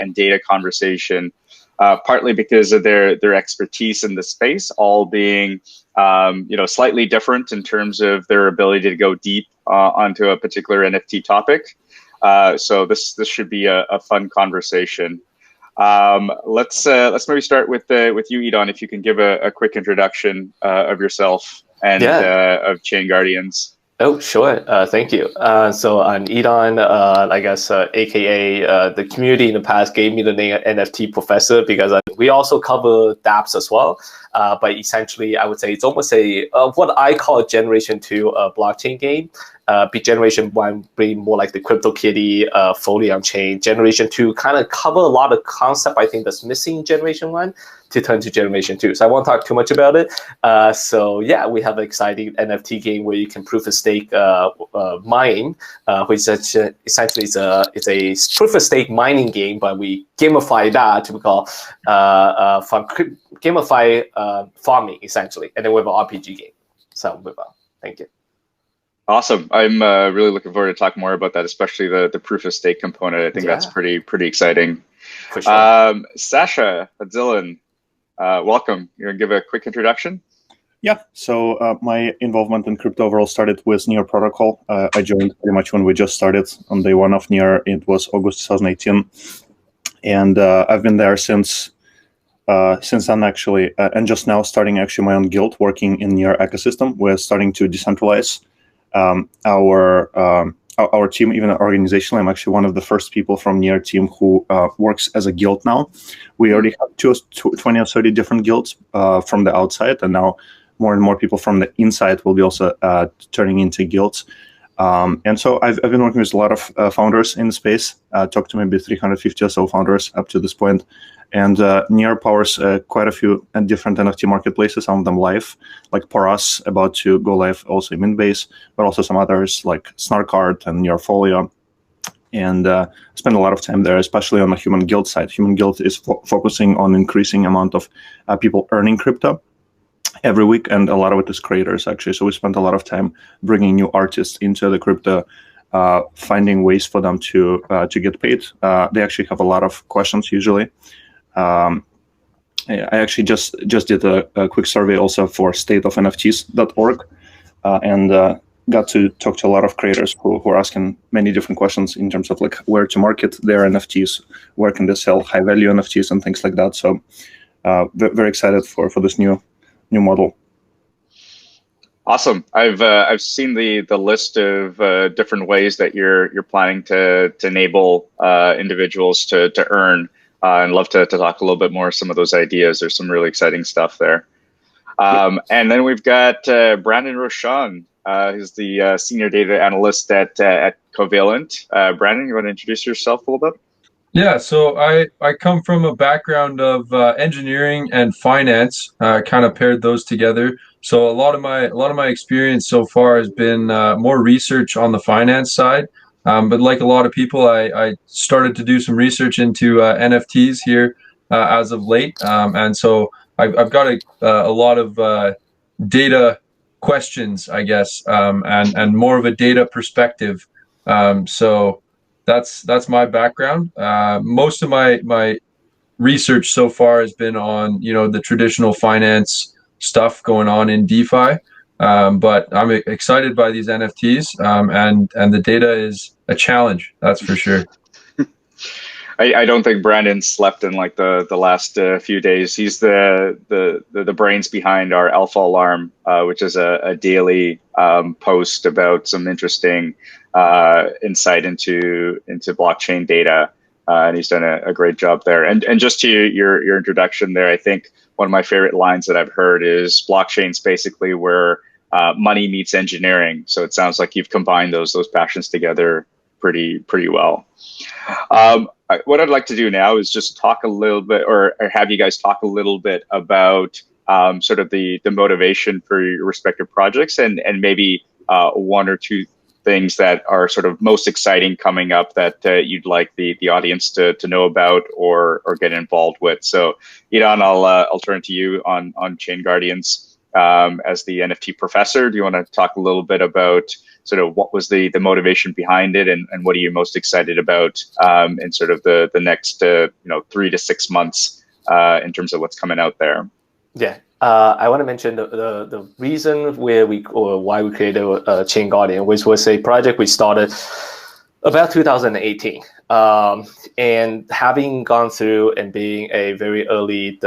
and data conversation, partly because of their expertise in the space, all being slightly different in terms of their ability to go deep onto a particular NFT topic. So this should be a fun conversation. Let's maybe start with you, Idon, if you can give a quick introduction of yourself and of ChainGuardians. Oh, sure. Thank you. So I'm Idon, I guess, AKA the community in the past gave me the name NFT Professor because we also cover dApps as well. But essentially, I would say it's almost a what I call a Generation 2 blockchain game. Generation 1 being more like the CryptoKitty, fully on chain. Generation 2 kind of cover a lot of concept I think that's missing in Generation 1 to turn to Generation 2. So I won't talk too much about it. So yeah, we have an exciting NFT game where you can proof of stake mine, which essentially is a proof of stake mining game, but we gamify that to call gamify farming essentially, and then we have an RPG game. So move on. Thank you. Awesome. I'm really looking forward to talk more about that, especially the proof of stake component. I think that's pretty exciting. For sure. Sasha, Hudzilin, welcome. You're going to give a quick introduction? Yeah. So my involvement in crypto overall started with Near Protocol. I joined pretty much when we just started on day one of Near. It was August 2018. And I've been there since then, actually. And just now starting actually my own guild working in Near ecosystem. We're starting to decentralize our team, even organizationally. I'm actually one of the first people from Near team who works as a guild now. We already have 20 or 30 different guilds from the outside, and now more and more people from the inside will be also turning into guilds. And so I've been working with a lot of founders in the space, talked to maybe 350 or so founders up to this point. And Near powers quite a few different NFT marketplaces, some of them live, like Paras, about to go live also in Minbase, but also some others like Snarkart and Nearfolio. And spend a lot of time there, especially on the HumanGuild side. HumanGuild is focusing on increasing amount of people earning crypto every week, and a lot of it is creators, actually. So we spent a lot of time bringing new artists into the crypto, finding ways for them to get paid. They actually have a lot of questions usually. I actually just did a quick survey also for stateofnfts.org, and got to talk to a lot of creators who are asking many different questions in terms of like where to market their NFTs, where can they sell high value NFTs and things like that. So very excited for this new model. Awesome. I've seen the list of different ways that you're planning to enable individuals to earn. And love to talk a little bit more some of those ideas. There's some really exciting stuff there. And then we've got Brandon Rochon, who's the senior data analyst at Covalent. Brandon, you want to introduce yourself a little bit? Yeah, so I come from a background of engineering and finance, kind of paired those together. So a lot of my experience so far has been more research on the finance side. But like a lot of people, I started to do some research into NFTs here as of late. And so I've got a lot of data questions, I guess, and more of a data perspective. So that's my background. Most of my research so far has been on, the traditional finance stuff going on in DeFi. But I'm excited by these NFTs, and the data is a challenge, that's for sure. I don't think Brandon slept in like the last few days. He's the brains behind our Alpha Alarm, which is a daily post about some interesting insight into blockchain data, and he's done a great job there. And just to your introduction there, I think one of my favorite lines that I've heard is blockchain's basically where money meets engineering. So it sounds like you've combined those passions together pretty well. What I'd like to do now is just talk a little bit, or have you guys talk a little bit about sort of the motivation for your respective projects, and maybe one or two things that are sort of most exciting coming up that you'd like the audience to know about or get involved with. So, Idon, I'll turn to you on ChainGuardians. as the NFT professor. Do you want to talk a little bit about sort of what was the motivation behind it, and what are you most excited about in sort of the next 3 to 6 months in terms of what's coming out there? Yeah. I want to mention the reason why we created ChainGuardian, which was a project we started about 2018. And having gone through and being a very early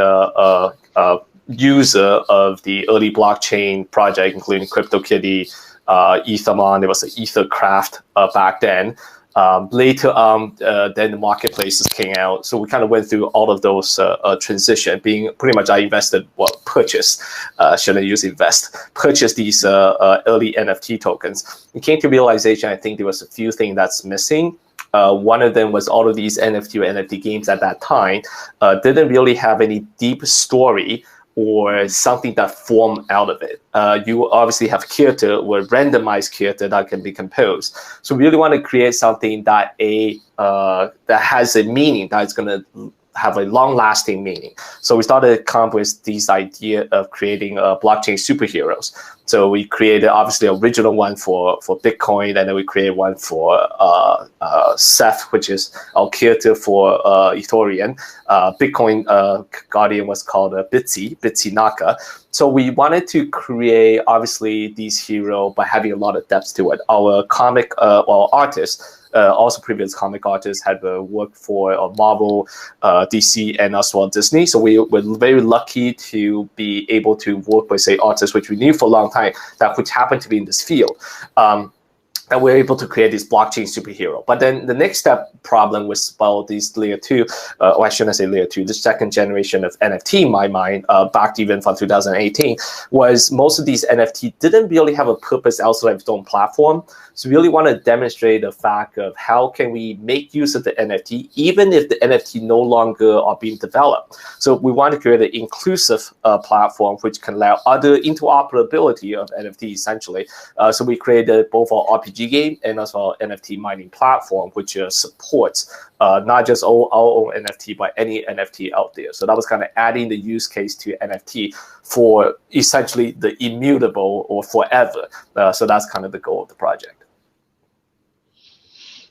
user of the early blockchain project, including CryptoKitty, Ethermon, there was an Ethercraft back then. Later on, then the marketplaces came out. So we kind of went through all of those transition. Being pretty much, I invested, purchased, shouldn't use invest, purchased these early NFT tokens. It came to realization, I think there was a few things that's missing. One of them was all of these NFT or NFT games at that time didn't really have any deep story or something that formed out of it. You obviously have character or randomized character that can be composed. So we really want to create something that that has a meaning, that is going to have a long-lasting meaning. So we started to come up with this idea of creating blockchain superheroes. So we created obviously an original one for Bitcoin, and then we created one for Seth, which is our character for Ethereum. Bitcoin Guardian was called Bitsy Naka. So we wanted to create obviously these heroes by having a lot of depth to it. Our comic artists, also previous comic artists, had worked for Marvel, DC, and as well Disney. So we were very lucky to be able to work with, say, artists which we knew for a long time which happened to be in this field. And we're able to create this blockchain superhero. But then the next step problem was about these layer 2, or I shouldn't say layer 2, the second generation of NFT in my mind, back even from 2018, was most of these NFT didn't really have a purpose outside of its own platform. So we really want to demonstrate the fact of how can we make use of the NFT, even if the NFT no longer are being developed. So we want to create an inclusive platform which can allow other interoperability of NFT essentially. So we created both our RPG game and also our NFT mining platform, which supports not just our own NFT, but any NFT out there. So that was kind of adding the use case to NFT for essentially the immutable or forever. So that's kind of the goal of the project.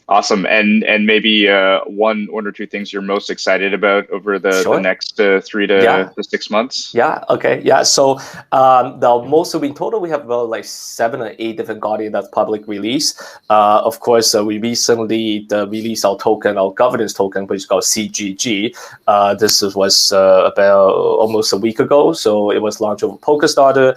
Awesome. And maybe one or two things you're most excited about over the next 3 to 6 months? Yeah. Okay. Yeah. So in total, we have about like 7 or 8 different Guardian that's public release. Of course, we recently released our token, our governance token, which is called CGG. This was about almost a week ago. So it was launched over Polkastarter,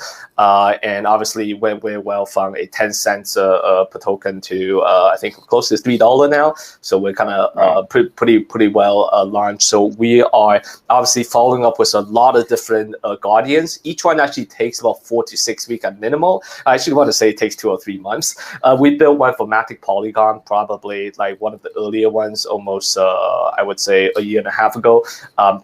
and obviously went very well from a 10 cents per token to I think close to $3 now. So we're kind of pretty well launched. So we are obviously following up with a lot of different Guardians. Each one actually takes about 4 to 6 weeks at minimal. I actually want to say it takes 2 or 3 months. We built one for Matic Polygon, probably like one of the earlier ones, almost I would say a year and a half ago.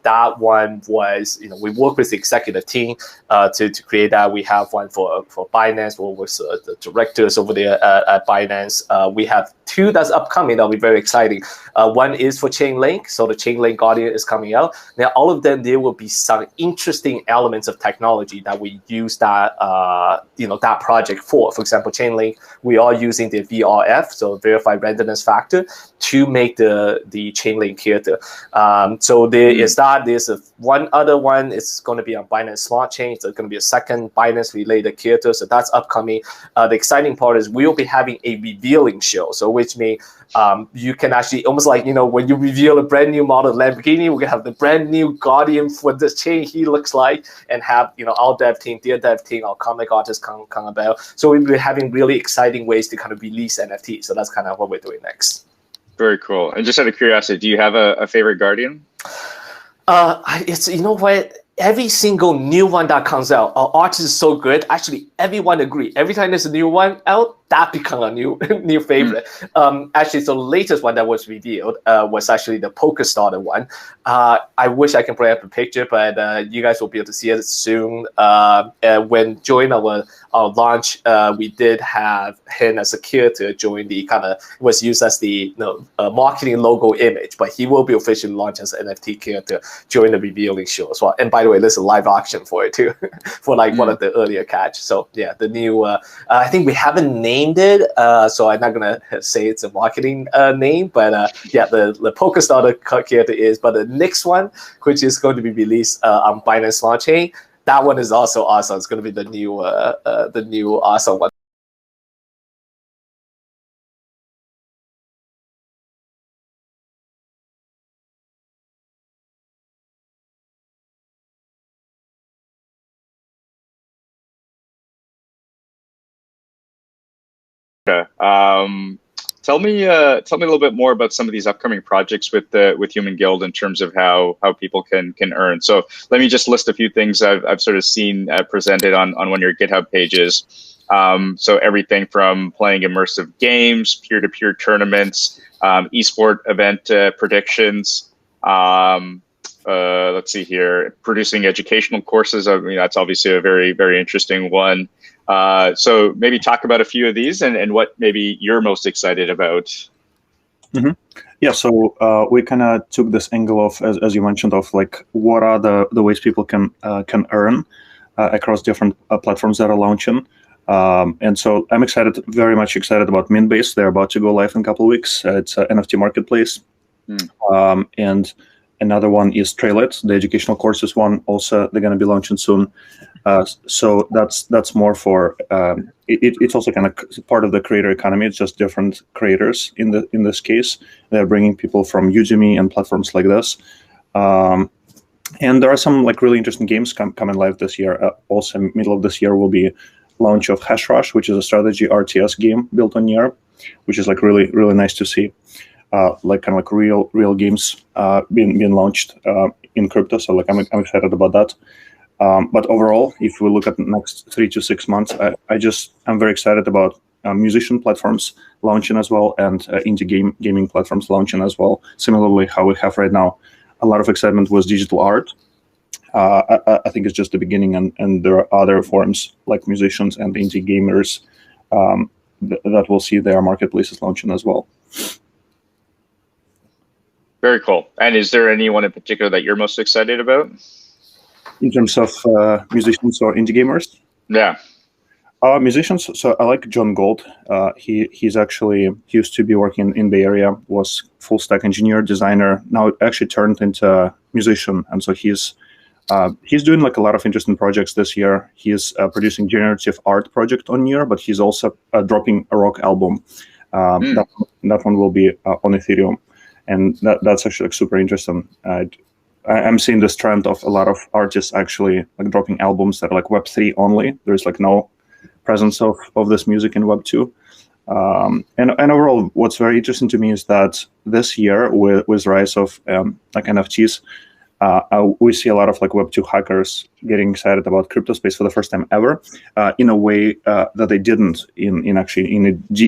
That one was, we worked with the executive team to create that. We have one for Binance, or with the directors over there at Binance. We have 2 that's upcoming that'll be very exciting. One is for Chainlink. So the Chainlink Guardian is coming out. Now, all of them, there will be some interesting elements of technology that we use that that project for. For example, Chainlink, we are using the VRF, so Verified Randomness Factor, to make the Chainlink character. So there is that. There's one other one. It's going to be on Binance Smart Chain. So it's going to be a second Binance related character. So that's upcoming. The exciting part is we will be having a revealing show. So which means you can actually almost like, when you reveal a brand new model Lamborghini, we're going to have the brand new Guardian for the chain he looks like, and have, our dev team, their dev team, our comic artists come about. So we'll be having really exciting ways to kind of release NFTs. So that's kind of what we're doing next. Very cool. And just out of curiosity, do you have a favorite Guardian? It's, what? Every single new one that comes out, our art is so good. Actually, everyone agree. Every time there's a new one out, that become a new new favorite. Actually, so the latest one that was revealed was actually the Poker Starter one. I wish I can bring up a picture, but you guys will be able to see it soon. When during our launch, we did have him as a character join the kind of was used as the marketing logo image, but he will be officially launched as an NFT character during the revealing show as well. And by the way, there's a live auction for it too, for like one of the earlier catch. So yeah, the new I think we haven't named it, so I'm not gonna say it's a marketing name, but yeah, the Poker Starter character is. But the next one, which is going to be released on Binance Smart Chain, that one is also awesome. It's going to be the new awesome one. Okay. Tell me a little bit more about some of these upcoming projects with HumanGuild in terms of how people can earn. So let me just list a few things I've sort of seen presented on one of your GitHub pages. So everything from playing immersive games, peer-to-peer tournaments, esport event predictions. Let's see here, producing educational courses. I mean, that's obviously a very, very interesting one. So maybe talk about a few of these and what maybe you're most excited about. Mm-hmm. Yeah, so we kind of took this angle of, as you mentioned, of like what are the ways people can earn across different platforms that are launching. And so I'm very much excited about Mintbase. They're about to go live in a couple of weeks. It's an NFT marketplace. And another one is Trailet, the educational courses one. Also, they're going to be launching soon. So that's more for it's also kind of part of the creator economy. It's just different creators in this case. They're bringing people from Udemy and platforms like this. And there are some like really interesting games coming live this year. Also, middle of this year will be launch of Hash Rush, which is a strategy RTS game built on Near, which is like really nice to see. Like kind of like real games being launched in crypto. So like I'm excited about that. But overall, if we look at the next 3 to 6 months, I'm very excited about musician platforms launching as well, and indie gaming platforms launching as well. Similarly, how we have right now a lot of excitement with digital art. I think it's just the beginning, and there are other forms like musicians and indie gamers that will see their marketplaces launching as well. Very cool. And is there anyone in particular that you're most excited about? In terms of musicians or indie gamers? Yeah. Musicians, so I like John Gold. He used to be working in Bay Area, was full stack engineer, designer, now actually turned into musician. And so he's doing like a lot of interesting projects this year. He's producing generative art project on Near, but he's also dropping a rock album. That one will be on Ethereum. And that's actually like super interesting. I'm seeing this trend of a lot of artists actually like dropping albums that are like Web3 only. There's like no presence of this music in Web2. And overall, what's very interesting to me is that this year with rise of like NFTs, we see a lot of like Web2 hackers getting excited about crypto space for the first time ever, in a way that they didn't in a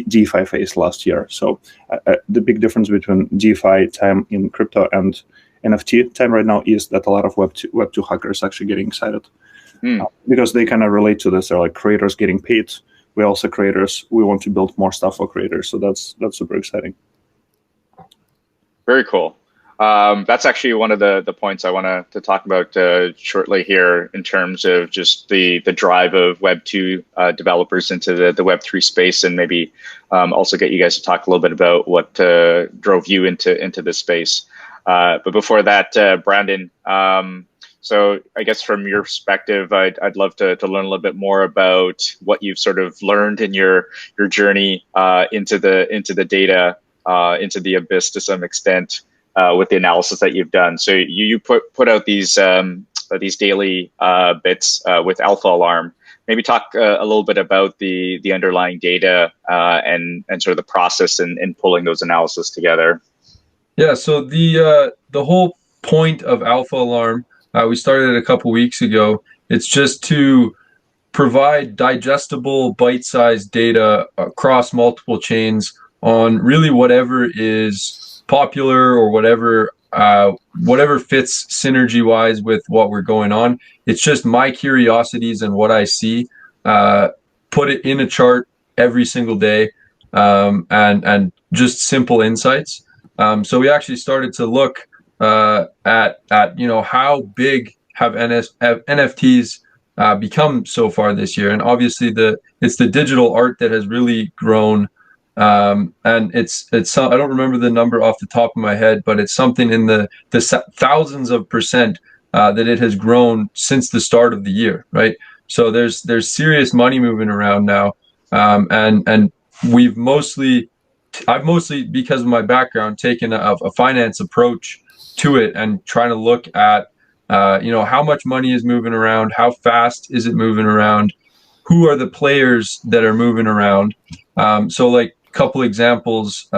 DeFi phase last year. So the big difference between DeFi time in crypto and NFT time right now is that a lot of Web2 hackers actually getting excited because they kind of relate to this. They're like creators getting paid. We're also creators. We want to build more stuff for creators. So that's super exciting. Very cool. That's actually one of the points I want to talk about shortly here in terms of just the drive of Web2 developers into the Web3 space, and maybe also get you guys to talk a little bit about what drove you into this space. But before that, Brandon, so I guess from your perspective, I'd love to learn a little bit more about what you've sort of learned in your journey into the data, into the abyss to some extent, with the analysis that you've done. So you put out these daily bits with Alpha Alarm. Maybe talk a little bit about the underlying data and sort of the process in pulling those analysis together. Yeah, so the whole point of Alpha Alarm, we started it a couple weeks ago. It's just to provide digestible, bite-sized data across multiple chains on really whatever is popular or whatever fits synergy-wise with what we're going on. It's just my curiosities and what I see. Put it in a chart every single day, and just simple insights. So we actually started to look at how big have NFTs become so far this year, and obviously it's the digital art that has really grown, and it's I don't remember the number off the top of my head, but it's something in the thousands of percent that it has grown since the start of the year, right? So there's serious money moving around now, and I've mostly, because of my background, taken a finance approach to it and trying to look at how much money is moving around, how fast is it moving around, who are the players that are moving around. So like a couple examples,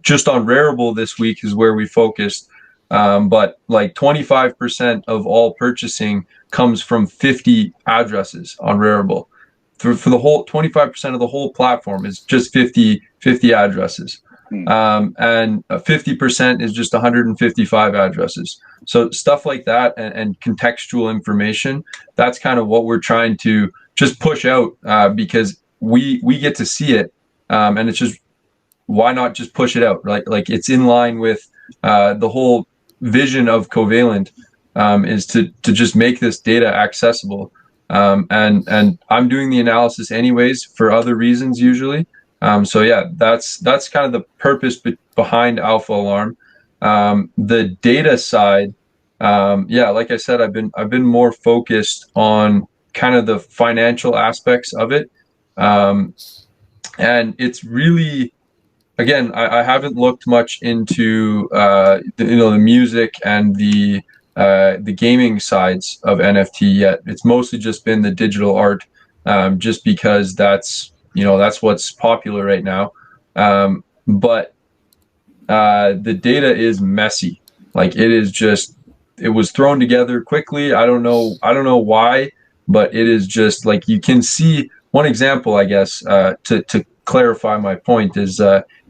just on Rarible this week is where we focused, but like 25% of all purchasing comes from 50 addresses on Rarible. For the whole 25% of the whole platform is just 50 addresses. And 50% is just 155 addresses. So stuff like that and contextual information, that's kind of what we're trying to just push out, because we get to see it, and it's just, why not just push it out, right? Like it's in line with the whole vision of Covalent, is to just make this data accessible. And I'm doing the analysis anyways for other reasons usually. So yeah, that's kind of the purpose behind Alpha Alarm. The data side, yeah, like I said, I've been more focused on kind of the financial aspects of it, and it's really, again, I haven't looked much into the music and the gaming sides of NFT yet. It's mostly just been the digital art, just because that's what's popular right now. But the data is messy. Like it was thrown together quickly. I don't know why, but it is just like, you can see one example, I guess, to clarify my point is,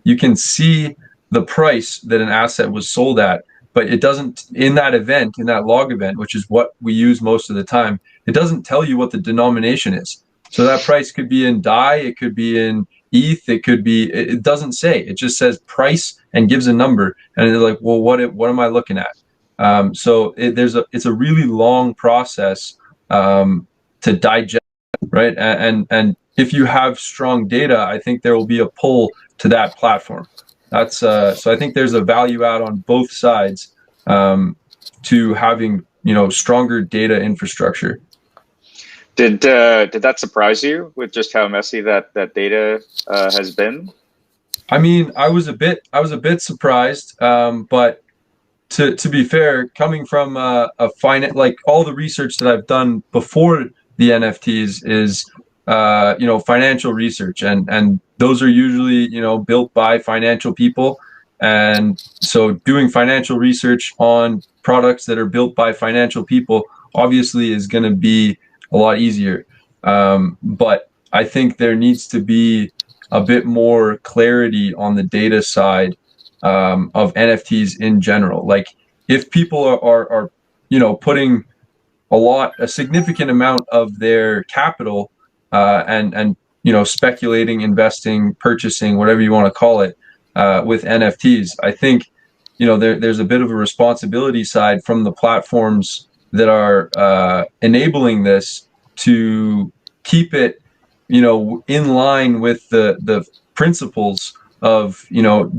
you can see the price that an asset was sold at, but it doesn't, in that event, in that log event, which is what we use most of the time, it doesn't tell you what the denomination is. So that price could be in DAI, it could be in ETH, it doesn't say. It just says price and gives a number. And they're like, well, what am I looking at? So it's a really long process to digest, right? And if you have strong data, I think there will be a pull to that platform. That's so I think there's a value add on both sides, to having stronger data infrastructure. Did that surprise you with just how messy that data has been? I mean, I was a bit surprised, but to be fair, coming from a finance, like all the research that I've done before the NFTs is financial research, and those are usually built by financial people, and so doing financial research on products that are built by financial people obviously is going to be a lot easier, but I think there needs to be a bit more clarity on the data side of NFTs in general. Like if people are putting a significant amount of their capital and speculating, investing, purchasing, whatever you want to call it, with NFTs, I think there's a bit of a responsibility side from the platforms that are enabling this to keep it in line with the principles of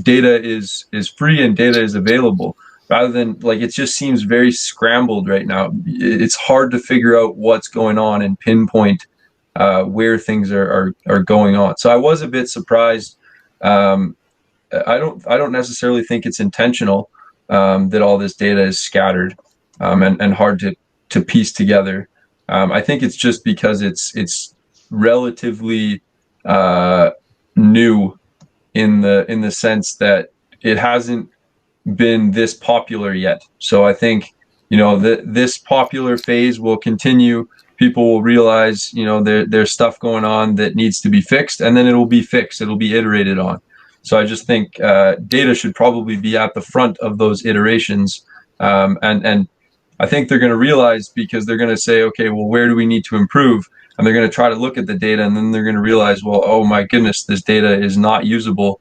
data is free and data is available, rather than like it just seems very scrambled right now. It's hard to figure out what's going on and pinpoint where things are going on. So I was a bit surprised. I don't necessarily think it's intentional, that all this data is scattered and hard to piece together. I think it's just because it's relatively new in the sense that it hasn't been this popular yet. So I think this popular phase will continue, people will realize, you know, there's stuff going on that needs to be fixed, and then it will be fixed. It'll be iterated on. So I just think data should probably be at the front of those iterations, and I think they're going to realize, because they're going to say, okay, well, where do we need to improve? And they're going to try to look at the data, and then they're going to realize, well, oh my goodness, this data is not usable.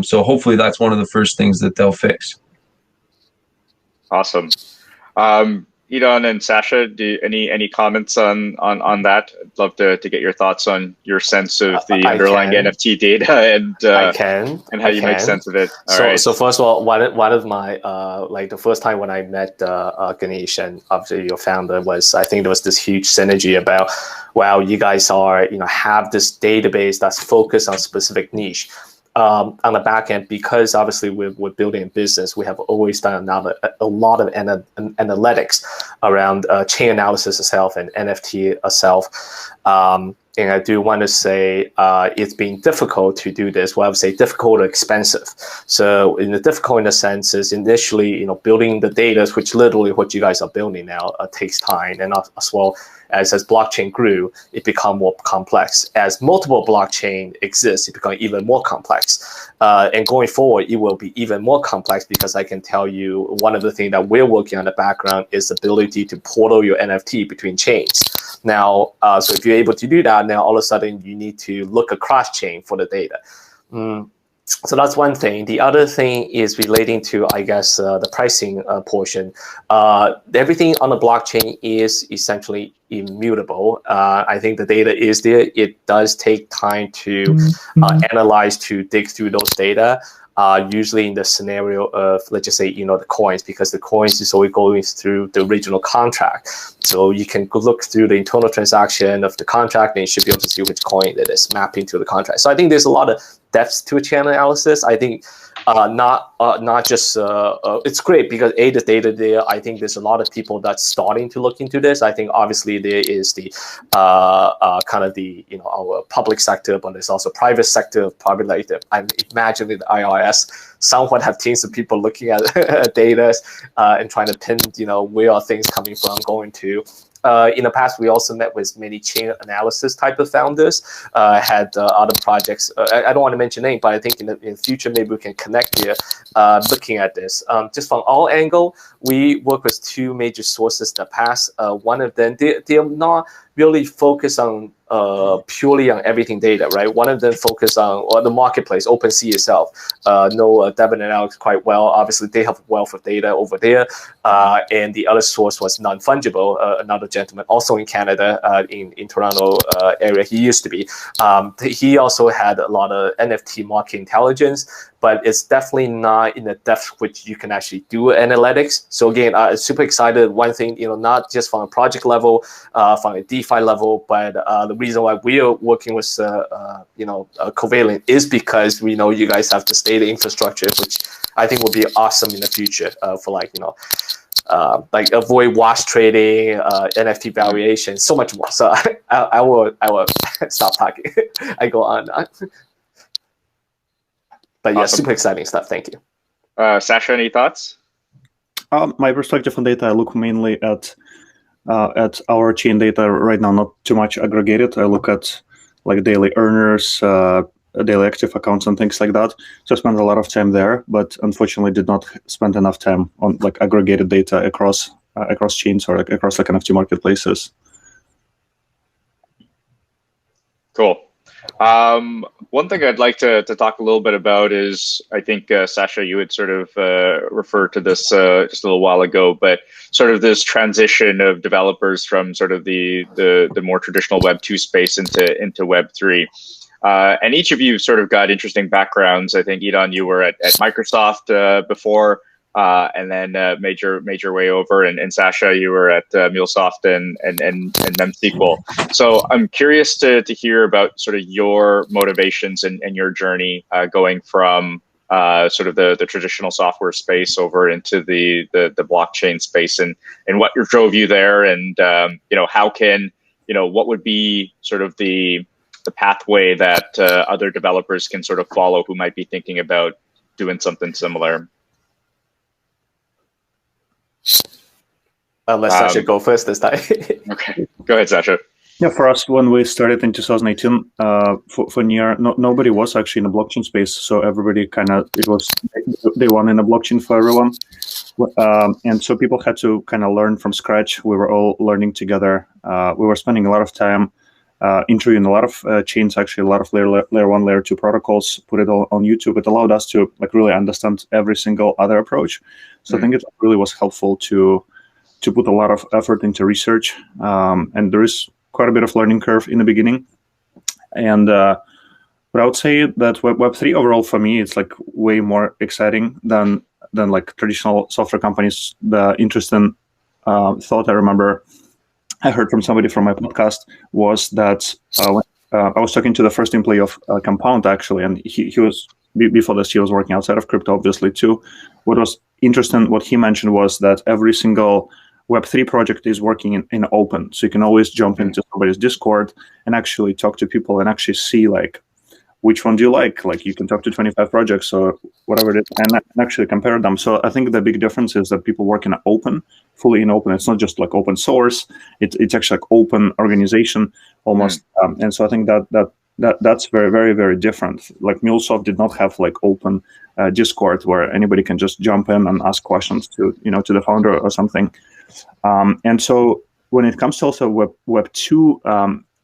So hopefully that's one of the first things that they'll fix. Awesome. Idon and Sasha, any comments on that? I'd love to get your thoughts on your sense of the underlying NFT data and how you make sense of it. So first of all, one of my like the first time when I met Ganesh and obviously your founder was, I think there was this huge synergy about, wow, you guys are, you know, have this database that's focused on specific niche. On the back end, because obviously we're building a business, we have always done a lot of analytics around chain analysis itself and NFT itself. And I do want to say it's been difficult to do this. Well, I would say difficult or expensive. So in the difficult in the sense is initially, you know, building the data, which literally what you guys are building now takes time, and as well as blockchain grew, it become more complex. As multiple blockchain exists, it become even more complex. And going forward, it will be even more complex, because I can tell you one of the things that we're working on in the background is the ability to portal your NFT between chains. Now, so if you're able to do that, now all of a sudden you need to look across chain for the data. So that's one thing. The other thing is relating to, I guess, the pricing portion. Everything on the blockchain is essentially immutable. I think the data is there. It does take time to analyze, to dig through those data. Usually in the scenario of, let's just say, you know, the coins, because the coins is always going through the original contract. So you can look through the internal transaction of the contract, and you should be able to see which coin it is mapping to the contract. So I think there's a lot of depth to a chain analysis. I think not just it's great because the data there. I think there's a lot of people that's starting to look into this. I think obviously there is the kind of the, you know, our public sector, but there's also private sector, probably like I'm imagining the IRS somewhat have teams of people looking at data and trying to pin, you know, where are things coming from, going to. In the past, we also met with many chain analysis type of founders, had other projects. I don't want to mention names, but I think in the future, maybe we can connect here looking at this. Just from our angle, we work with two major sources in the past. One of them, they're not really focused on purely on everything data, right? One of them focus on the marketplace, OpenSea itself. Know Devin and Alex quite well. Obviously, they have a wealth of data over there. And the other source was non-fungible, another gentleman also in Canada, in Toronto area. He used to be. He also had a lot of NFT market intelligence, but it's definitely not in the depth which you can actually do analytics. So again, super excited. One thing, you know, not just from a project level, from a DeFi level, but the reason why we are working with, you know, Covalent is because we know you guys have this data infrastructure, which I think will be awesome in the future for, like, you know, like avoid wash trading, NFT valuation, so much more. So I will stop talking. I go on. But yeah, awesome. Super exciting stuff. Thank you. Sasha, any thoughts? My perspective on data, I look mainly at our chain data right now, not too much aggregated. I look at like daily earners, daily active accounts and things like that. So I spend a lot of time there, but unfortunately did not spend enough time on like aggregated data across chains or across like NFT marketplaces. Cool. One thing I'd like to talk a little bit about is, I think, Sasha, you had sort of referred to this just a little while ago, but sort of this transition of developers from sort of the more traditional Web 2 space into Web 3. And each of you sort of got interesting backgrounds. I think, Idon, you were at Microsoft before, and then made your way over, and Sasha, you were at MuleSoft and MemSQL. So I'm curious to hear about sort of your motivations and your journey going from sort of the traditional software space over into the blockchain space, and what drove you there, and you know, how can, you know, what would be sort of the pathway that other developers can sort of follow who might be thinking about doing something similar. Let Sasha go first this time. Okay, go ahead, Sasha. Yeah, for us, when we started in 2018, for Near, nobody was actually in the blockchain space. So everybody it was day one in a blockchain for everyone. And so people had to kind of learn from scratch. We were all learning together. We were spending a lot of time interviewing a lot of chains, actually a lot of layer 1, layer 2 protocols, put it all on YouTube. It allowed us to really understand every single other approach. So I think it really was helpful to put a lot of effort into research. And there is quite a bit of learning curve in the beginning. And but I would say that Web3 overall for me, it's like way more exciting than like traditional software companies. The interesting thought I remember I heard from somebody from my podcast was that when, I was talking to the first employee of Compound actually, and he was, before this, he was working outside of crypto obviously too. What was interesting, what he mentioned was that every single Web3 project is working in open. So you can always jump into somebody's Discord and actually talk to people and actually see like, which one do you like? Like you can talk to 25 projects or whatever it is and actually compare them. So I think the big difference is that people work in open, fully in open. It's not just like open source. It's actually like open organization almost. And so I think that's very, very, very different. Like MuleSoft did not have like open Discord where anybody can just jump in and ask questions to the founder or something. And so when it comes to also Web 2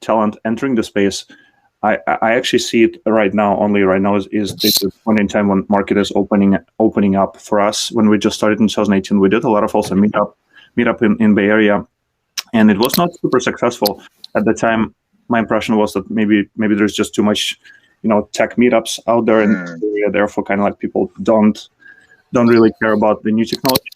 talent entering the space, I actually see it right now. Only right now is the point in time when market is opening up for us. When we just started in 2018, we did a lot of also meetup in Bay Area, and it was not super successful at the time. My impression was that maybe there's just too much, tech meetups out there, and therefore kind of like people don't really care about the new technology.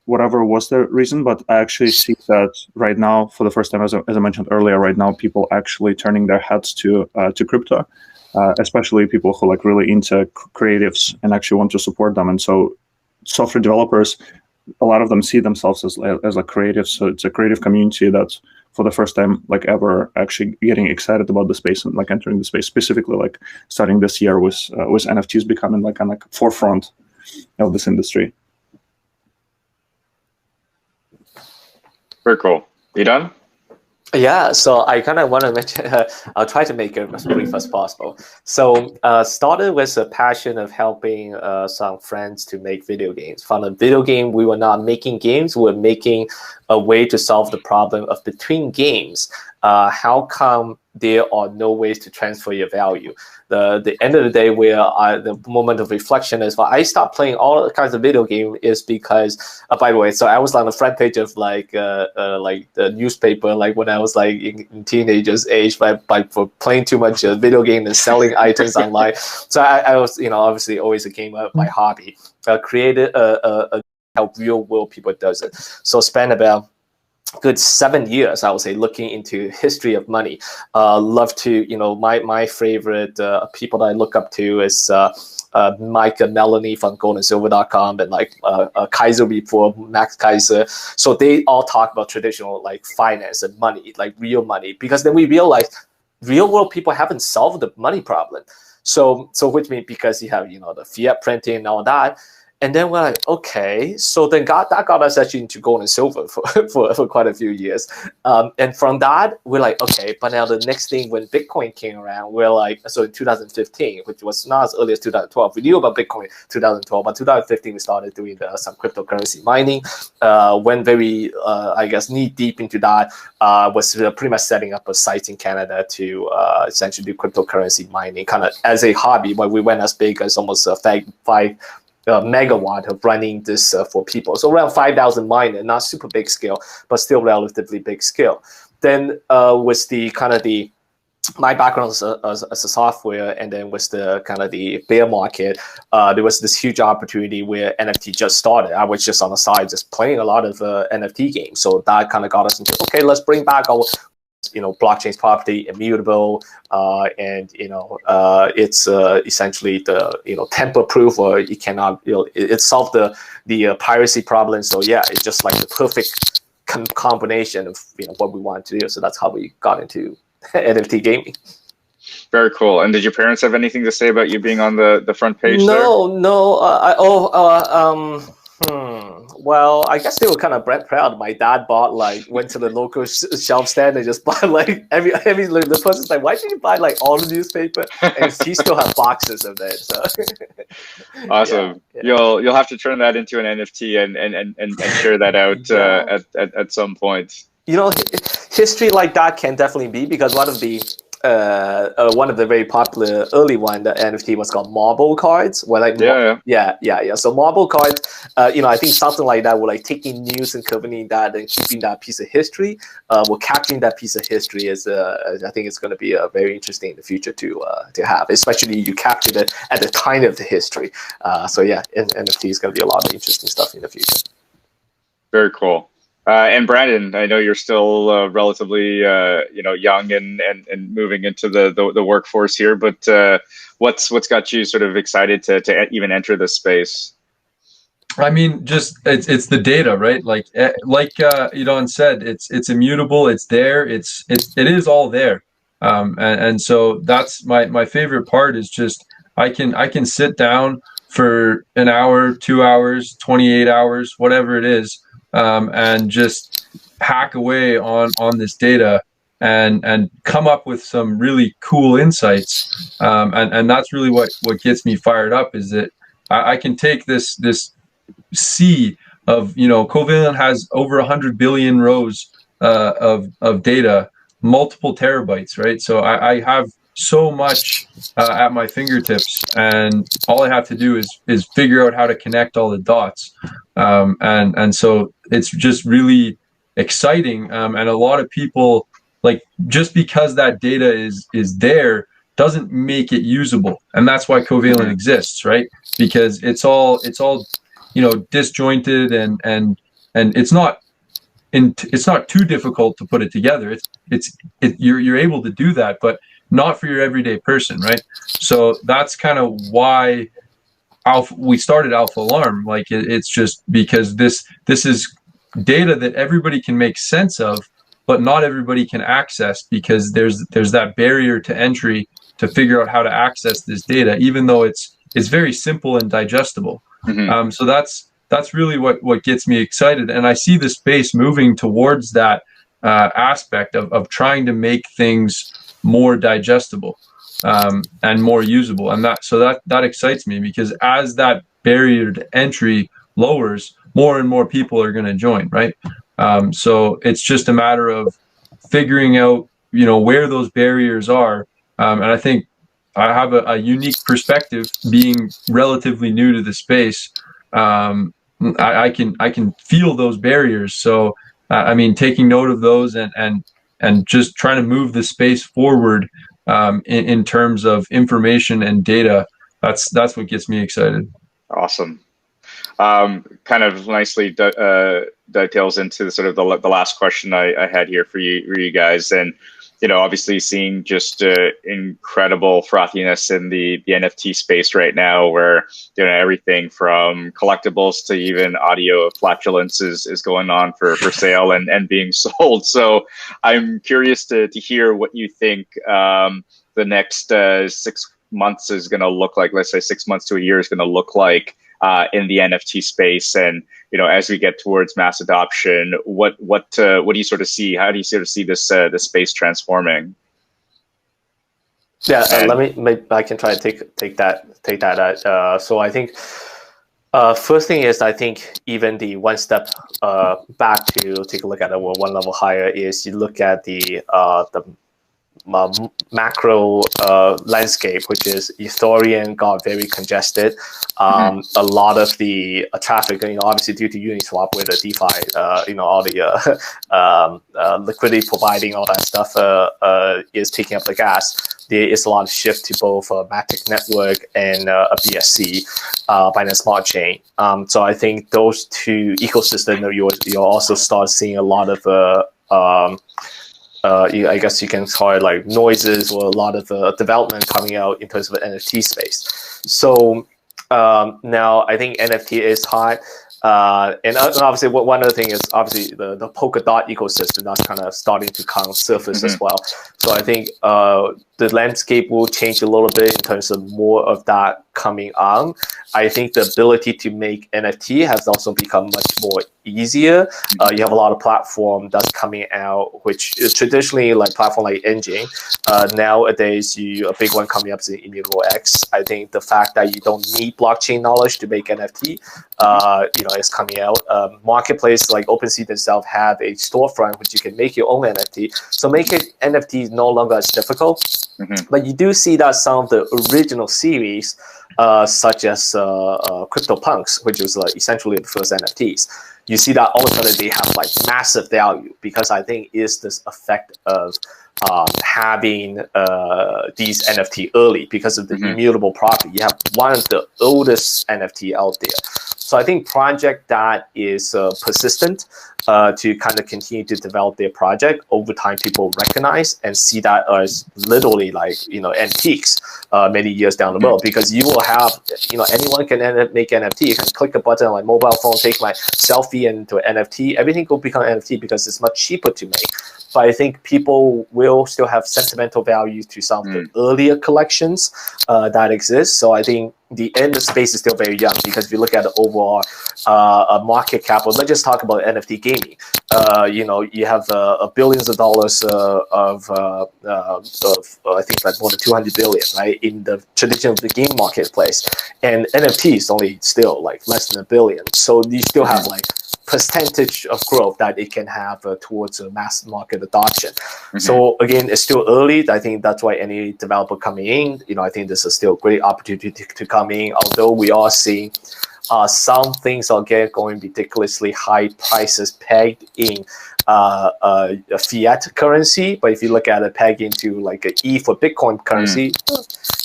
Whatever was the reason, but I actually see that right now, for the first time, as I mentioned earlier, right now people actually turning their heads to crypto, especially people who like really into creatives and actually want to support them. And so, software developers, a lot of them see themselves as like creatives. So it's a creative community that's for the first time like ever actually getting excited about the space and like entering the space. Specifically, like starting this year with NFTs becoming like on like forefront of this industry. Very cool. Idon? Yeah, so I kind of want to mention, I'll try to make it as brief as possible. So started with a passion of helping some friends to make video games. From a video game, we were not making games, we were making a way to solve the problem of between games. How come there are no ways to transfer your value? The end of the day, where the moment of reflection is, well, I stopped playing all kinds of video game is because, by the way, so I was on the front page of like the newspaper, like when I was like in teenagers age, for playing too much video game and selling items online. So I was, obviously always a gamer by hobby. Created a help real world people does it. So spent about good 7 years, I would say, looking into history of money. Love to, my favorite people that I look up to is Mike and Melanie from goldandsilver.com and like Kaiser before, Max Kaiser. So they all talk about traditional like finance and money, like real money, because then we realize real world people haven't solved the money problem. So which means because you have, the fiat printing and all that. And then we're like, okay, so then that got us actually into gold and silver for quite a few years. And from that, we're like, okay, but now the next thing when Bitcoin came around, we're like, so in 2015, which was not as early as 2012, we knew about Bitcoin in 2012, but 2015, we started doing some cryptocurrency mining. Went very, I guess, knee deep into that, was pretty much setting up a site in Canada to essentially do cryptocurrency mining, kind of as a hobby, but we went as big as almost 5 megawatt of running this for people. So around 5,000 miners, not super big scale, but still relatively big scale. Then with the kind of my background as a software, and then with the kind of the bear market, there was this huge opportunity where NFT just started. I was just on the side, just playing a lot of NFT games. So that kind of got us into, okay, let's bring back our blockchain's property, immutable, and it's essentially the tamper-proof, or you cannot, it solved the piracy problem. So yeah, it's just like the perfect combination of what we want to do. So that's how we got into NFT gaming. Very cool. And did your parents have anything to say about you being on the front page? No. Well, I guess they were kind of proud. My dad went to the local shelf stand and just bought every the person's like, why did you buy all the newspaper? And he still have boxes of it. So awesome. Yeah. You'll have to turn that into an NFT and share that out at some point. History like that can definitely be, because one of the very popular early one, the NFT was called marble cards. Where So marble cards, I think something like that, where taking news and covering that and keeping that piece of history, capturing that piece of history is, I think it's going to be very interesting in the future to have, especially you captured it at the time of the history. NFT is going to be a lot of interesting stuff in the future. Very cool. And Brandon, I know you're still relatively young and moving into the workforce here, but what's got you sort of excited to even enter this space? I mean, just it's the data, right? Like Idon said, it's immutable. It's there. It is all there. And so that's my favorite part, is just I can sit down for an hour, 2 hours, 28 hours, whatever it is, and just hack away on this data and come up with some really cool insights. And that's really what gets me fired up, is that I can take this sea of, Covalent has over 100 billion rows of data, multiple terabytes, right? So I have so much at my fingertips, and all I have to do is figure out how to connect all the dots. And so it's just really exciting. And a lot of people, just because that data is there doesn't make it usable. And that's why Covalent exists, right? Because it's all disjointed and it's not too difficult to put it together. You're able to do that, but not for your everyday person, right? So that's kind of why we started Alpha Alarm. It's just because this is data that everybody can make sense of, but not everybody can access, because there's that barrier to entry to figure out how to access this data, even though it's very simple and digestible. Mm-hmm. So that's really what gets me excited, and I see the space moving towards that aspect of trying to make things more digestible and more usable, and that excites me, because as that barrier to entry lowers, more and more people are going to join, right? So it's just a matter of figuring out where those barriers are, and I think I have a unique perspective, being relatively new to the space. I can feel those barriers. So I mean, taking note of those and just trying to move the space forward in terms of information and data. That's what gets me excited. Awesome. Kind of nicely dovetails into sort of the last question I had here for you guys, and obviously seeing just incredible frothiness in the NFT space right now, where everything from collectibles to even audio flatulence is going on for sale and being sold. So I'm curious to hear what you think the next 6 months is going to look like. Let's say 6 months to a year is going to look like in the NFT space, and as we get towards mass adoption, what do you sort of see? How do you sort of see this the space transforming? Yeah, I can try to take that out. So I think first thing is, I think even the one step back to take a look at it one level higher is you look at the macro landscape, which is Ethereum got very congested. A lot of the traffic, obviously due to Uniswap with the DeFi, all the liquidity providing, all that stuff is taking up the gas. There is a lot of shift to both Matic Network and a BSC, Binance Smart Chain. So I think those two ecosystems, you'll also start seeing a lot of I guess you can call it like noises, or a lot of development coming out in terms of the NFT space. So now I think NFT is hot. And obviously, one other thing is obviously the Polkadot ecosystem that's kind of starting to come surface as well. So I think the landscape will change a little bit in terms of more of that coming on, I think the ability to make NFT has also become much more easier. You have a lot of platform that's coming out, which is traditionally like platform like Engine. Nowadays, a big one coming up is Immutable X. I think the fact that you don't need blockchain knowledge to make NFT, is coming out. Marketplace like OpenSea themselves have a storefront which you can make your own NFT. So making NFT no longer as difficult. But you do see that some of the original series, such as CryptoPunks, which was essentially the first NFTs, you see that all of a sudden they have like massive value, because I think it's this effect of having these NFT early because of the immutable property. You have one of the oldest NFT out there. So I think project that is persistent to kind of continue to develop their project over time, people recognize and see that as literally like, antiques many years down the road, because you will have, anyone can make NFT. You can click a button on my mobile phone, take my selfie into an NFT. Everything will become NFT because it's much cheaper to make. But I think people will still have sentimental value to some of the earlier collections that exist. So I think the end of space is still very young, because if you look at the overall market cap, let's just talk about NFT gaming. You have billions of dollars of I think like more than 200 billion, right, in the tradition of the game marketplace, and NFTs only still like less than $1 billion. So you still have like percentage of growth that it can have towards a mass market adoption. So again, it's still early. I think that's why any developer coming in, I think this is still a great opportunity to come in, although we are seeing some things are going ridiculously high prices pegged in a fiat currency. But if you look at it pegged into like an ETH or Bitcoin currency,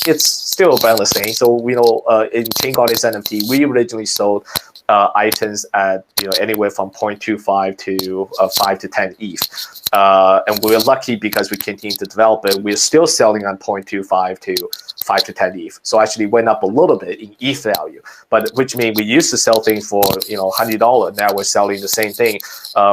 it's still about the same. So in ChainGuardians NFT, we originally sold items at anywhere from 0.25 to 5 to 10 ETH, and we're lucky because we continue to develop it. We're still selling on 0.25 to 5 to 10 ETH, so actually went up a little bit in ETH value. But which means we used to sell things for $100. Now we're selling the same thing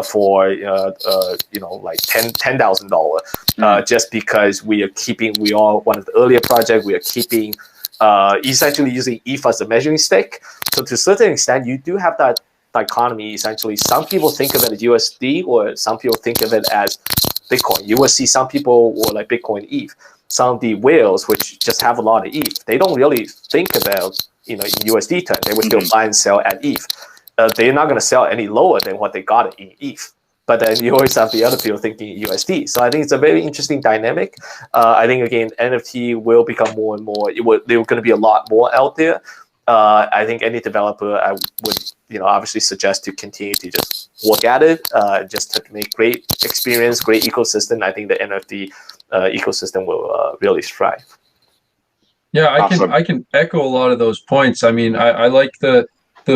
for like $10,000, just because we are one of the earlier projects. We are keeping essentially using ETH as a measuring stick. So to a certain extent, you do have that dichotomy. Essentially, some people think of it as USD, or some people think of it as Bitcoin. You will see some people will like Bitcoin ETH. Some of the whales, which just have a lot of ETH, they don't really think about in USD terms. They will still buy and sell at ETH. They're not going to sell any lower than what they got in ETH. But then you always have the other people thinking USD. So I think it's a very interesting dynamic. I think, again, NFT will become more and more. There are going to be a lot more out there. I think any developer, I would obviously suggest to continue to just look at it, just to make great experience, great ecosystem. I think the NFT ecosystem will really thrive. Yeah, I can echo a lot of those points. I mean, I like the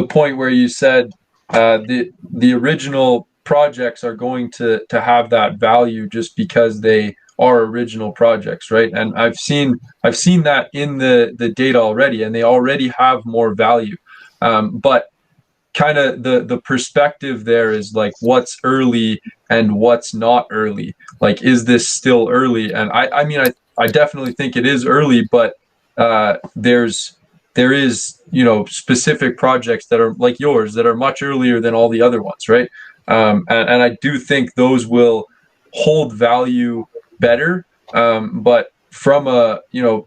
point where you said the original projects are going to have that value just because they are original projects, right? And I've seen that in the data already, and they already have more value. But kind of the perspective there is like what's early and what's not early. Like, is this still early? And I mean, I definitely think it is early, but there is specific projects that are like yours that are much earlier than all the other ones, right? And I do think those will hold value better. But from to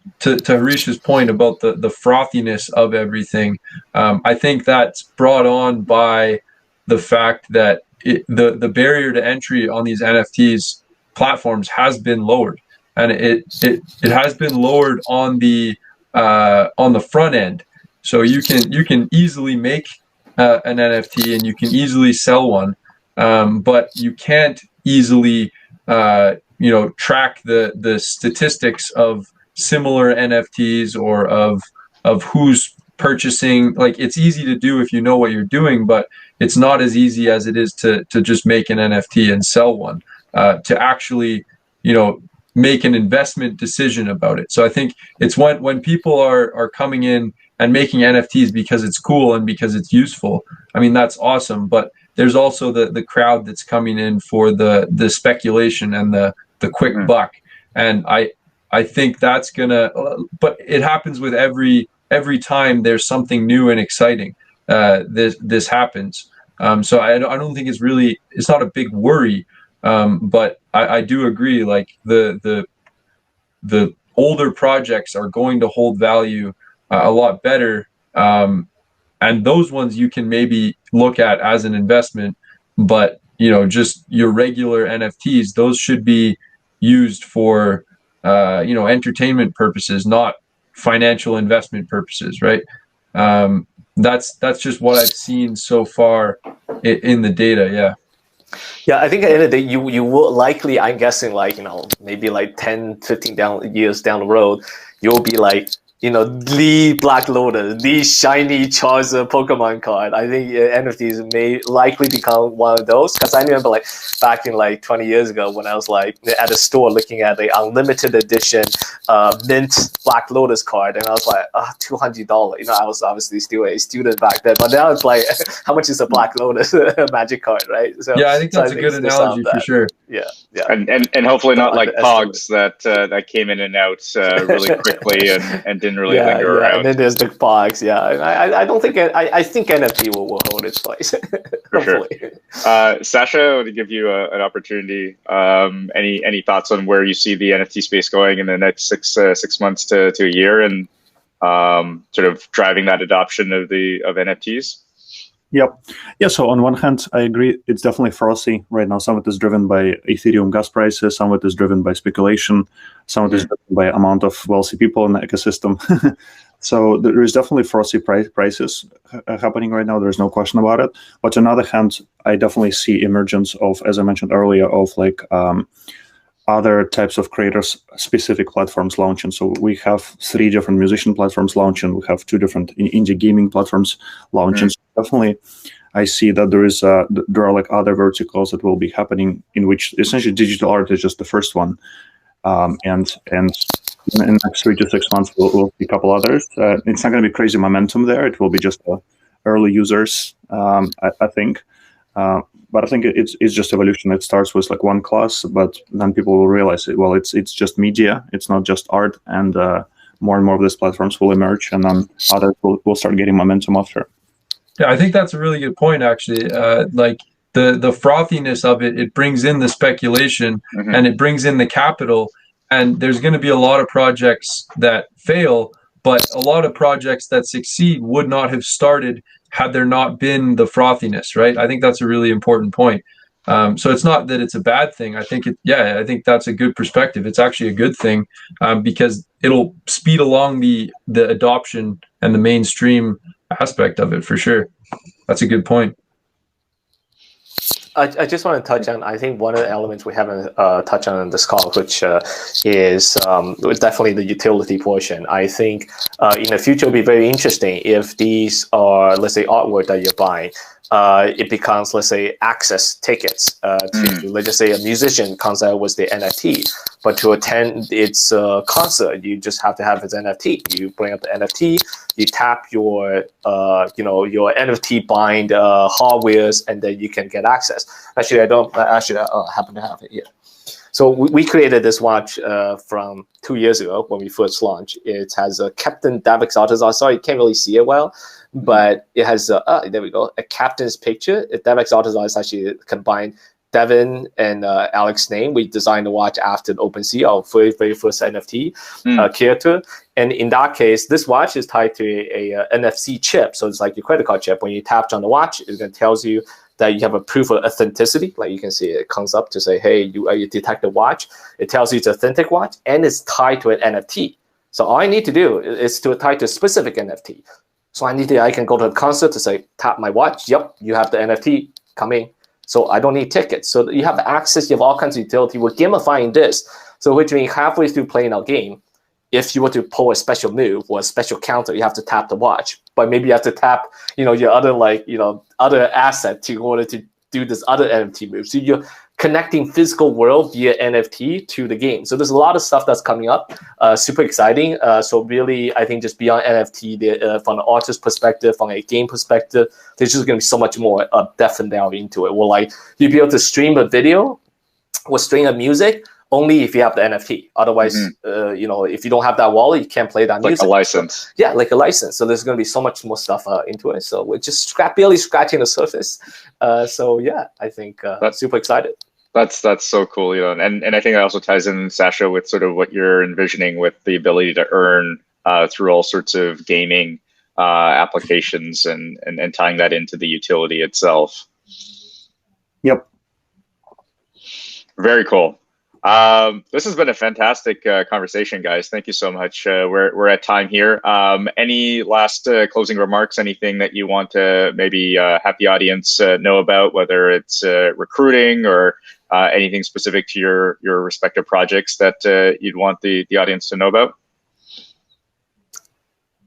Harish's point about the frothiness of everything, I think that's brought on by the fact that the barrier to entry on these NFTs platforms has been lowered, and it has been lowered on the front end. So you can easily make an NFT and you can easily sell one. But you can't easily, track the statistics of similar NFTs or of who's purchasing. Like, it's easy to do if you know what you're doing, but it's not as easy as it is to just make an NFT and sell one, to actually, make an investment decision about it. So I think it's when people are coming in and making NFTs because it's cool and because it's useful. I mean, that's awesome, but there's also the crowd that's coming in for the speculation and the quick buck. And I think that's gonna, but it happens with every every time there's something new and exciting, this happens. So I don't think it's not a big worry. But I do agree, like the older projects are going to hold value a lot better. And those ones you can maybe look at as an investment, but just your regular NFTs, those should be used for entertainment purposes, not financial investment purposes, right? That's just what I've seen so far in the data. Yeah. Yeah, I think at the end of the day, you will likely, I'm guessing, like, maybe like 10, 15 years down the road, you'll be like, the Black Lotus, the shiny Charizard Pokemon card. I think NFTs may likely become one of those. Because I remember, like, back in like 20 years ago when I was like at a store looking at the unlimited edition mint Black Lotus card, and I was like, $200. I was obviously still a student back then, but now it's like, how much is a Black Lotus Magic card, right? So yeah, I think that's a good analogy for sure. Yeah. And hopefully not like Pogs that came in and out really quickly and didn't really linger around. And then there's the Pogs. Yeah, I don't think I think NFT will hold its place. For sure. Sasha, I want to give you an opportunity. Any thoughts on where you see the NFT space going in the next 6 months to a year, and sort of driving that adoption of NFTs? Yep. Yeah, so on one hand, I agree, it's definitely frothy right now. Some of it is driven by Ethereum gas prices, some of it is driven by speculation, some of it is driven by amount of wealthy people in the ecosystem. So there is definitely frothy prices happening right now. There's no question about it. But on the other hand, I definitely see emergence of, as I mentioned earlier, of like other types of creators specific platforms launching. So we have 3 different musician platforms launching. We have 2 different indie gaming platforms launching. So definitely, I see that there are like other verticals that will be happening, in which essentially digital art is just the first one. And in the next 3 to 6 months, we'll see a couple others. It's not going to be crazy momentum there. It will be just early users, I think. But I think it's just evolution. It starts with like one class, but then people will realize it. Well, it's just media. It's not just art, and more and more of these platforms will emerge, and then others will start getting momentum after. Yeah, I think that's a really good point, actually. Like the frothiness of it brings in the speculation, and it brings in the capital. And there's going to be a lot of projects that fail, but a lot of projects that succeed would not have started had there not been the frothiness, right? I think that's a really important point. So it's not that it's a bad thing. I think I think that's a good perspective. It's actually a good thing because it'll speed along the adoption and the mainstream aspect of it for sure. That's a good point. I just want to touch on, I think one of the elements we haven't touched on in this call, which is definitely the utility portion. I think in the future, it'll be very interesting if these are, let's say, artwork that you're buying. It becomes, let's say, access tickets to, let's just say, a musician comes out with the NFT, but to attend its concert, you just have to have its NFT. You bring up the NFT, you tap your, your NFT bind hardwares, and then you can get access. Actually, I happen to have it here. So we created this watch from 2 years ago when we first launched. It has a Captain David Exotic. Sorry, you can't really see it well, but it has there we go, a captain's picture. David Exotic is actually combined Devin and Alex's name. We designed the watch after the OpenSea, our very first NFT character. And in that case, this watch is tied to a NFC chip. So it's like your credit card chip. When you tap on the watch, it tells you that you have a proof of authenticity. Like you can see it comes up to say, hey, you detect the watch. It tells you it's an authentic watch, and it's tied to an NFT. So all I need to do is to tie to a specific NFT. So I can go to a concert to say, tap my watch. Yep, you have the NFT coming. So I don't need tickets. So you have access, you have all kinds of utility. We're gamifying this. So which means halfway through playing our game, if you want to pull a special move or a special counter, you have to tap the watch. But maybe you have to tap, your other other asset in order to do this other NFT move. So you're connecting physical world via NFT to the game. So there's a lot of stuff that's coming up, super exciting. So really, I think just beyond NFT, from an artist perspective, from a game perspective, there's just going to be so much more depth and value into it. Well, like you'll be able to stream a video or stream a music only if you have the NFT. Otherwise, you know, if you don't have that wallet, you can't play that music. Like a license. So, yeah, like a license. So there's going to be so much more stuff into it. So we're just barely scratching the surface. So yeah, I think super excited. That's so cool, you know, and I think that also ties in, Sasha, with sort of what you're envisioning with the ability to earn through all sorts of gaming applications and tying that into the utility itself. Yep. Very cool. This has been a fantastic conversation, guys. Thank you so much. We're at time here. Any last closing remarks? Anything that you want to maybe have the audience know about, whether it's recruiting or anything specific to your respective projects that you'd want the audience to know about?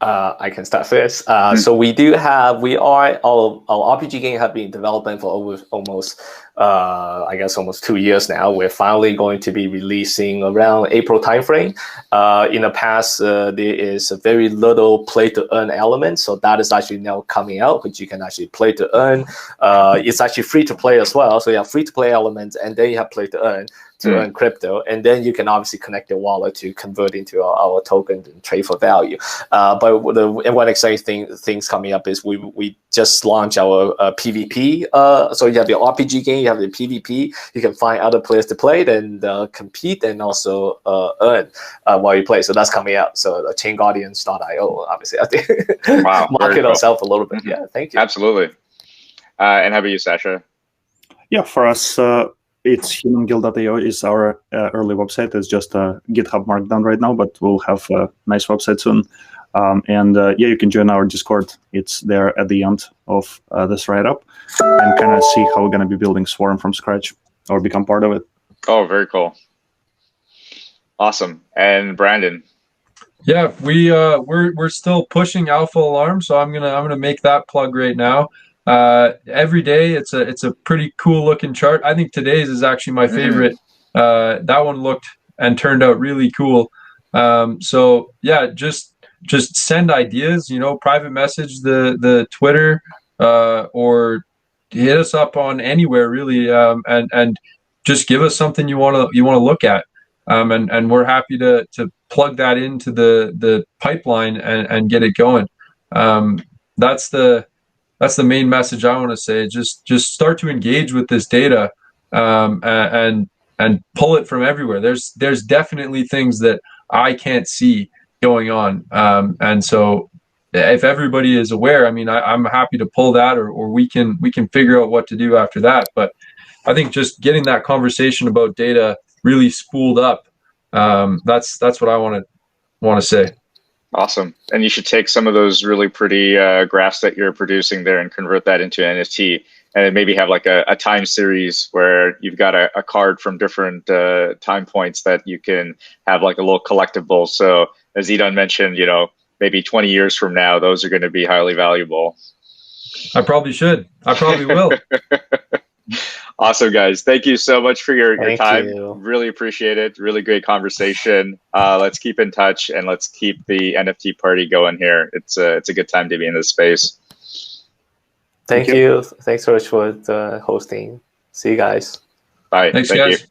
I can start first. So our RPG game have been developing for almost I guess almost 2 years now. We're finally going to be releasing around April timeframe. In the past, there is a very little play to earn element, so that is actually now coming out, which you can actually play to earn. It's actually free to play as well. So you have free to play elements, and then you have play to earn earn crypto, and then you can obviously connect your wallet to convert into our token and trade for value. But one exciting things coming up is we just launched our PvP. So you have the RPG game, you have the PvP. You can find other players to play and compete and also earn while you play. So that's coming out. So ChainGuardians.io, obviously, I think market ourselves a little bit. Yeah, thank you. Absolutely. And how about you, Sasha? Yeah, for us, it's HumanGuild.io is our early website. It's just a GitHub Markdown right now, but we'll have a nice website soon. Yeah, you can join our Discord. It's there at the end of this write-up, and kind of see how we're going to be building Swarm from scratch or become part of it. Oh, very cool. Awesome. And Brandon? Yeah, we're still pushing Alpha Alarm, so I'm gonna make that plug right now. Every day it's a pretty cool looking chart. I think today's is actually my favorite. That one looked and turned out really cool. So yeah, just send ideas, you know, private message the Twitter, or hit us up on anywhere really, and just give us something you want to look at. And we're happy to plug that into the pipeline and get it going. That's the main message I want to say. Just start to engage with this data, and pull it from everywhere. There's definitely things that I can't see going on, and so if everybody is aware, I mean, I'm happy to pull that, or we can figure out what to do after that. But I think just getting that conversation about data really spooled up. That's what I want to say. Awesome. And you should take some of those really pretty graphs that you're producing there and convert that into NFT, and maybe have like a time series where you've got a card from different time points that you can have like a little collectible. So as Idon mentioned, you know, maybe 20 years from now, those are going to be highly valuable. I probably should. I probably will. Awesome, guys. Thank you so much for your time. You. Really appreciate it. Really great conversation. Let's keep in touch, and let's keep the NFT party going here. It's a good time to be in this space. Thank you. Thanks so much for hosting. See you guys. Bye. Thanks, Thank guys. you.